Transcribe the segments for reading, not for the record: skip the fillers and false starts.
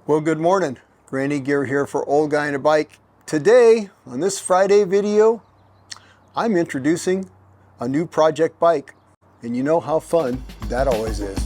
Well, good morning. Granny Gear here for Old Guy on a Bike. Today, on this Friday video, I'm introducing a new project bike. And you know how fun that always is.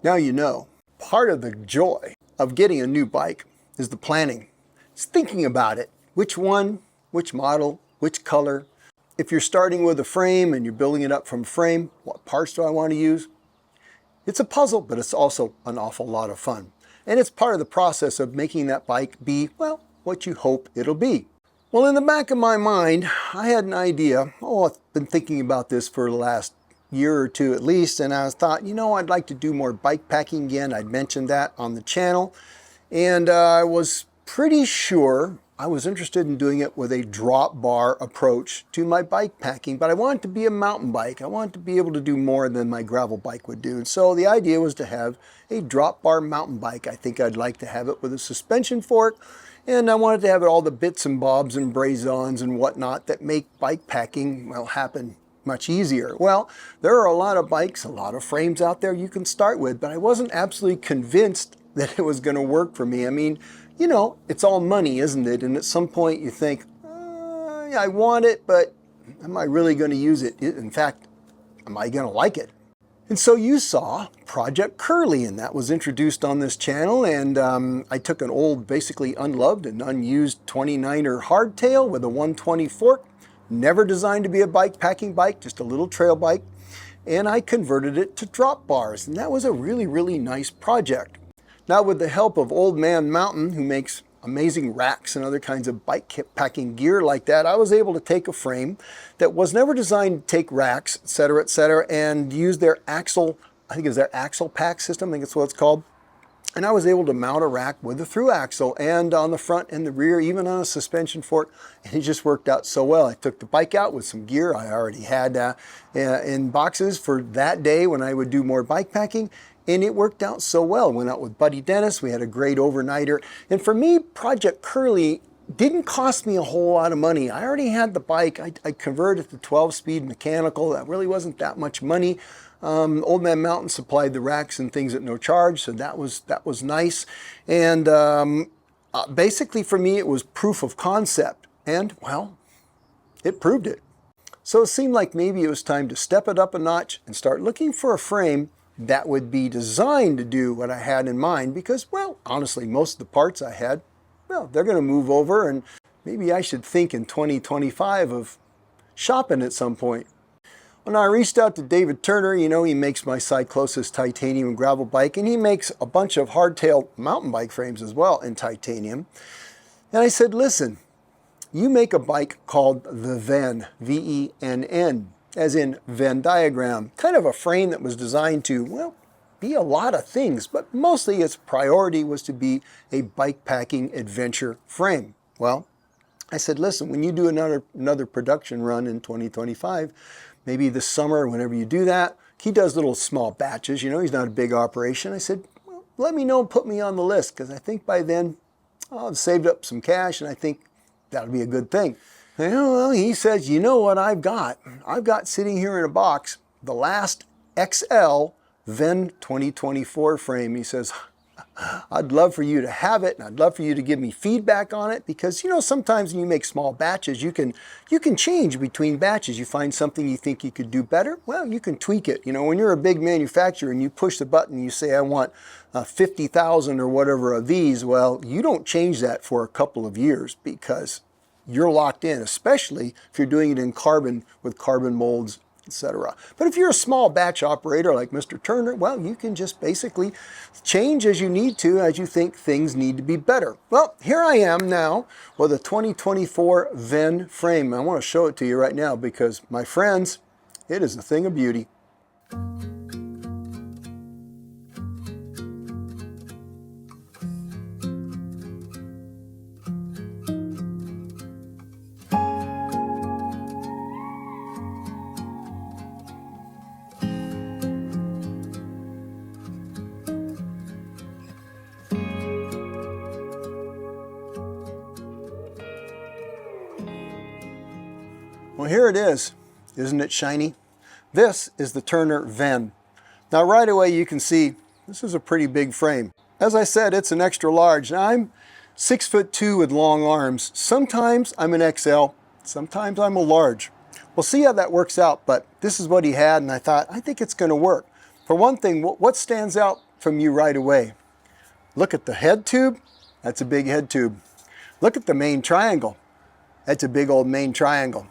Now you know, part of the joy of getting a new bike is the planning. It's thinking about it. Which one, which model, which color. If you're starting with a frame and you're building it up from a frame, what parts do I want to use? It's a puzzle, but it's also an awful lot of fun. And it's part of the process of making that bike be, well, what you hope it'll be. Well, in the back of my mind, I had an idea. I've been thinking about this for the last year or two at least, and I thought, I'd like to do more bike packing again. I'd mentioned that on the channel, and I was pretty sure I was interested in doing it with a drop bar approach to my bike packing, but I wanted to be a mountain bike. I wanted to be able to do more than my gravel bike would do. And so the idea was to have a drop bar mountain bike. I think I'd like to have it with a suspension fork, and I wanted to have all the bits and bobs and braze-ons and whatnot that make bike packing, well, happen much easier. Well, there are a lot of bikes, a lot of frames out there you can start with, but I wasn't absolutely convinced that it was going to work for me. I mean, it's all money, isn't it? And at some point you think, I want it, but am I really going to use it? In fact, am I going to like it? And so you saw Project Curly, and that was introduced on this channel. And I took an old, basically unloved and unused 29er hardtail with a 120 fork, never designed to be a bike packing bike, just a little trail bike. And I converted it to drop bars. And that was a really, really nice project. Now, with the help of Old Man Mountain, who makes amazing racks and other kinds of bike packing gear like that, I was able to take a frame that was never designed to take racks, et cetera, and use their axle, I think it's their axle pack system, I think it's what it's called. And I was able to mount a rack with a through axle and on the front and the rear, even on a suspension fork, and it just worked out so well. I took the bike out with some gear I already had in boxes for that day when I would do more bike packing, and it worked out so well. Went out with Buddy Dennis, we had a great overnighter, and for me, Project Curly didn't cost me a whole lot of money. I already had the bike. I converted to 12-speed mechanical. That really wasn't that much money. Old Man Mountain supplied the racks and things at no charge, so that was nice. And basically for me, it was proof of concept, and well, it proved it. So it seemed like maybe it was time to step it up a notch and start looking for a frame that would be designed to do what I had in mind, because, well, honestly, most of the parts I had, well, they're going to move over, and maybe I should think in 2025 of shopping at some point. When I reached out to David Turner, he makes my Cyclosis titanium gravel bike, and he makes a bunch of hardtail mountain bike frames as well in titanium. And I said, listen, you make a bike called the Venn, V-E-N-N, as in Venn diagram, kind of a frame that was designed to, well, be a lot of things, but mostly its priority was to be a bike packing adventure frame. Well, I said, listen, when you do another production run in 2025, maybe this summer, whenever you do that, he does little small batches, he's not a big operation. I said, well, let me know and put me on the list, because I think by then I'll have saved up some cash, and I think that'll be a good thing. Well, he says, you know what I've got? I've got sitting here in a box the last XL Venn 2024 frame. He says, I'd love for you to have it, and I'd love for you to give me feedback on it, because sometimes when you make small batches, you can change between batches. You find something you think you could do better, well, you can tweak it. When you're a big manufacturer and you push the button and you say, I want 50,000 or whatever of these, well, you don't change that for a couple of years, because you're locked in, especially if you're doing it in carbon with carbon molds, etc. But if you're a small batch operator like Mr. Turner, well, you can just basically change as you need to, as you think things need to be better. Well, here I am now with a 2024 Venn frame. I want to show it to you right now because, my friends, it is a thing of beauty. Well, here it is. Isn't it shiny? This is the Turner Venn. Now right away you can see this is a pretty big frame. As I said, it's an extra large. Now I'm 6'2" with long arms. Sometimes I'm an XL, sometimes I'm a large. We'll see how that works out, but this is what he had and I thought, I think it's going to work. For one thing, what stands out from you right away? Look at the head tube. That's a big head tube. Look at the main triangle. That's a big old main triangle.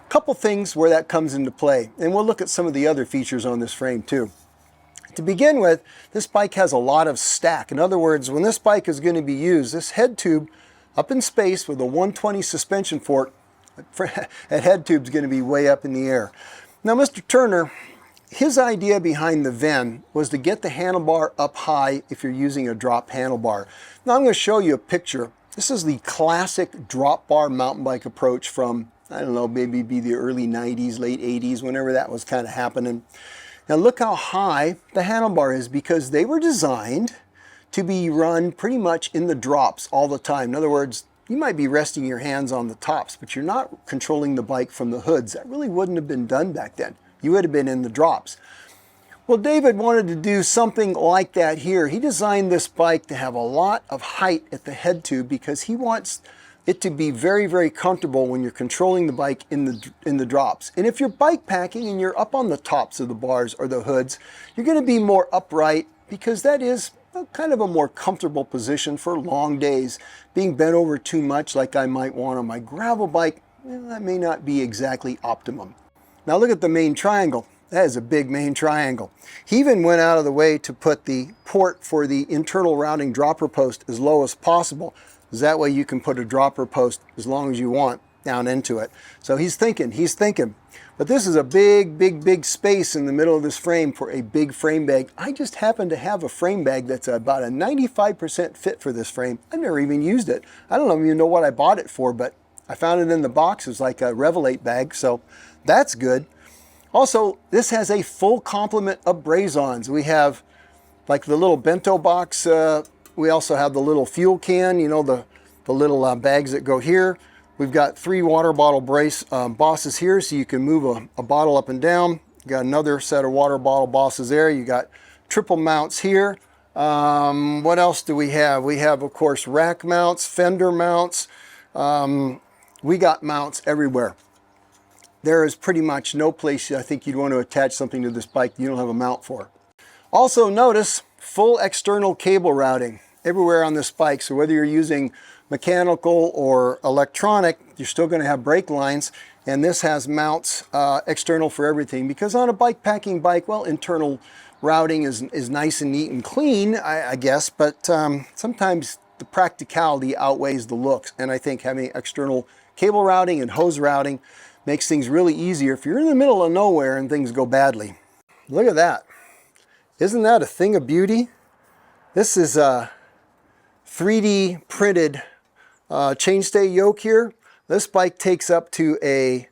Couple things where that comes into play, and we'll look at some of the other features on this frame too. To begin with, this bike has a lot of stack. In other words, when this bike is going to be used, this head tube up in space with a 120 suspension fork, that head tube is going to be way up in the air. Now Mr. Turner, his idea behind the Venn was to get the handlebar up high if you're using a drop handlebar. Now I'm going to show you a picture. This is the classic drop bar mountain bike approach from, I don't know, maybe be the early 90s, late 80s, whenever that was kind of happening. Now look how high the handlebar is because they were designed to be run pretty much in the drops all the time. In other words, you might be resting your hands on the tops, but you're not controlling the bike from the hoods. That really wouldn't have been done back then. You would have been in the drops. Well, David wanted to do something like that here. He designed this bike to have a lot of height at the head tube because he wants it to be very, very comfortable when you're controlling the bike in the drops. And if you're bike packing and you're up on the tops of the bars or the hoods, you're going to be more upright because that is kind of a more comfortable position for long days. Being bent over too much like I might want on my gravel bike, that may not be exactly optimum. Now look at the main triangle. That is a big main triangle. He even went out of the way to put the port for the internal routing dropper post as low as possible. That way you can put a dropper post as long as you want down into it. So he's thinking. But this is a big, big, big space in the middle of this frame for a big frame bag. I just happen to have a frame bag that's about a 95% fit for this frame. I've never even used it. I don't even know what I bought it for, but I found it in the box. It's like a Revelate bag, so that's good. Also, this has a full complement of braze-ons. We have like the little bento box. We also have the little fuel can, you know, the little bags that go here. We've got 3 water bottle brace bosses here, so you can move a bottle up and down. You got another set of water bottle bosses there. You got triple mounts here. What else do we have? We have, of course, rack mounts, fender mounts. We got mounts everywhere. There is pretty much no place I think you'd want to attach something to this bike you don't have a mount for. Also notice full external cable routing everywhere on this bike. So whether you're using mechanical or electronic, you're still going to have brake lines. And this has mounts external for everything. Because on a bike packing bike, well, internal routing is nice and neat and clean, I guess. But sometimes the practicality outweighs the looks. And I think having external cable routing and hose routing makes things really easier if you're in the middle of nowhere and things go badly. Look at that. Isn't that a thing of beauty? This is a 3D printed chainstay yoke here. This bike takes up to a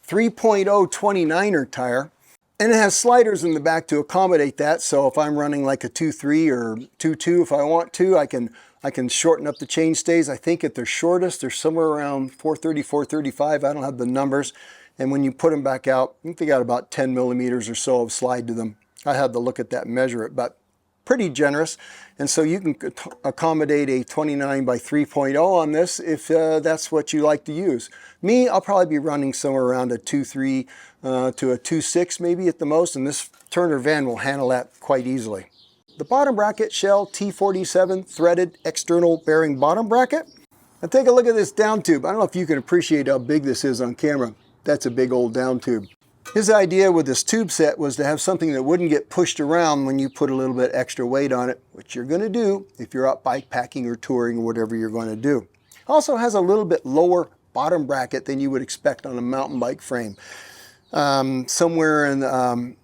3.0 29er tire. And it has sliders in the back to accommodate that. So if I'm running like a 2.3 or 2.2, if I want to, I can shorten up the chainstays. I think at their shortest, they're somewhere around 430, 435. I don't have the numbers. And when you put them back out, I think they got about 10 millimeters or so of slide to them. I had to look at that and measure it, but pretty generous. And so you can accommodate a 29 by 3.0 on this if that's what you like to use. Me, I'll probably be running somewhere around a 2.3 to a 2.6 maybe at the most, and this Turner Venn will handle that quite easily. The bottom bracket, Shell T47 threaded external bearing bottom bracket. Now take a look at this down tube. I don't know if you can appreciate how big this is on camera. That's a big old down tube. His idea with this tube set was to have something that wouldn't get pushed around when you put a little bit extra weight on it, which you're going to do if you're out bike packing or touring or whatever you're going to do. Also has a little bit lower bottom bracket than you would expect on a mountain bike frame. Somewhere in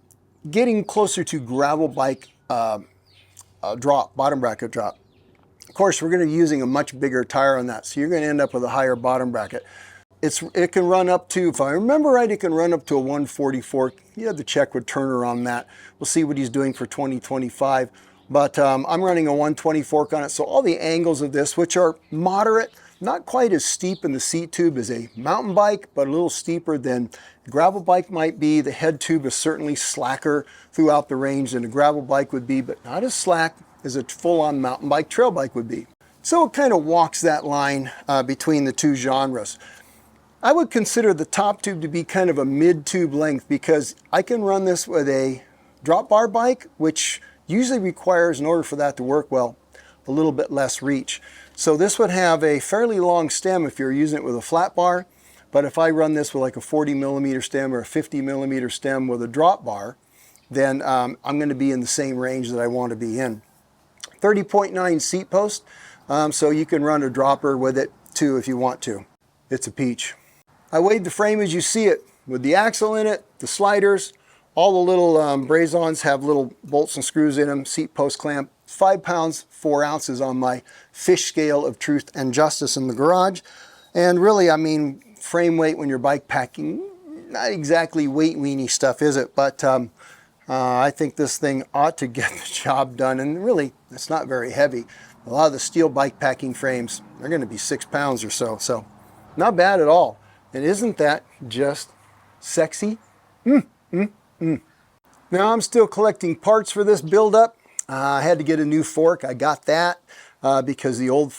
getting closer to gravel bike drop, bottom bracket drop. Of course, we're going to be using a much bigger tire on that, so you're going to end up with a higher bottom bracket. It can run up to, if I remember right, it can run up to a 144. You have to check with Turner on that. We'll see what he's doing for 2025. But I'm running a 120 fork on it, so all the angles of this, which are moderate, Not quite as steep in the seat tube as a mountain bike, but a little steeper than a gravel bike might be. The head tube is certainly slacker throughout the range than a gravel bike would be, but not as slack as a full-on mountain bike, trail bike would be. So it kind of walks that line between the two genres. I would consider the top tube to be kind of a mid-tube length because I can run this with a drop bar bike, which usually requires, in order for that to work well, a little bit less reach. So this would have a fairly long stem if you're using it with a flat bar, but if I run this with like a 40mm stem or a 50mm stem with a drop bar, then I'm going to be in the same range that I want to be in. 30.9 seat post, so you can run a dropper with it too if you want to. It's a peach. I weighed the frame as you see it, with the axle in it, the sliders, all the little brazons have little bolts and screws in them, seat post clamp, 5 pounds, 4 ounces on my fish scale of truth and justice in the garage. And really, I mean, frame weight when you're bike packing, not exactly weight weenie stuff, is it? But I think this thing ought to get the job done. And really, it's not very heavy. A lot of the steel bike packing frames, they're going to be 6 pounds or so. So not bad at all. And isn't that just sexy? Now I'm still collecting parts for this build-up. I had to get a new fork. I got that because the old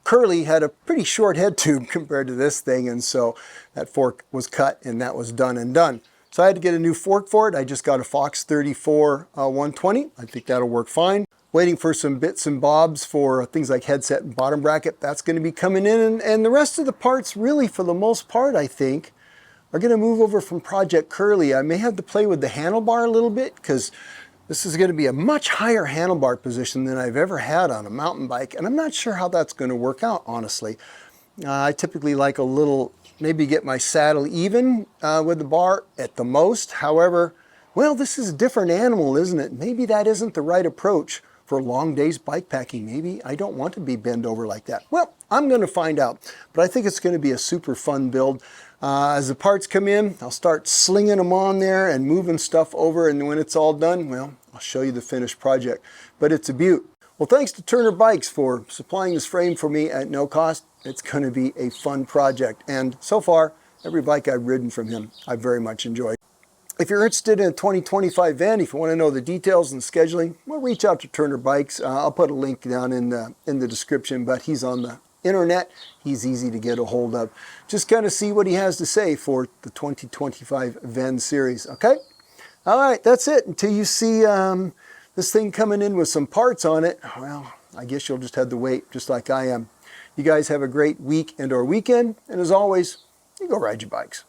Curly had a pretty short head tube compared to this thing, and so that fork was cut and that was done and done. So I had to get a new fork for it. I just got a Fox 34 120. I think that'll work fine. Waiting for some bits and bobs for things like headset and bottom bracket. That's going to be coming in, and the rest of the parts, really, for the most part, I think, are going to move over from Project Curly. I may have to play with the handlebar a little bit because this is going to be a much higher handlebar position than I've ever had on a mountain bike, and I'm not sure how that's going to work out, honestly. I typically like a little, maybe get my saddle even with the bar at the most. However, well, this is a different animal, isn't it? Maybe that isn't the right approach for long days bike packing. Maybe I don't want to be bent over like that. Well, I'm going to find out, but I think it's going to be a super fun build. As the parts come in, I'll start slinging them on there and moving stuff over, and when it's all done, well, I'll show you the finished project. But it's a beaut. Well, thanks to Turner Bikes for supplying this frame for me at no cost. It's going to be a fun project, and so far, every bike I've ridden from him, I've very much enjoyed. If you're interested in a 2025 Venn, if you want to know the details and scheduling, well, reach out to Turner Bikes. I'll put a link down in the description, but he's on the internet. He's easy to get a hold of. Just kind of see what he has to say for the 2025 Venn series, okay? All right, that's it. Until you see this thing coming in with some parts on it, well, I guess you'll just have to wait, just like I am. You guys have a great week and or weekend, and as always, you go ride your bikes.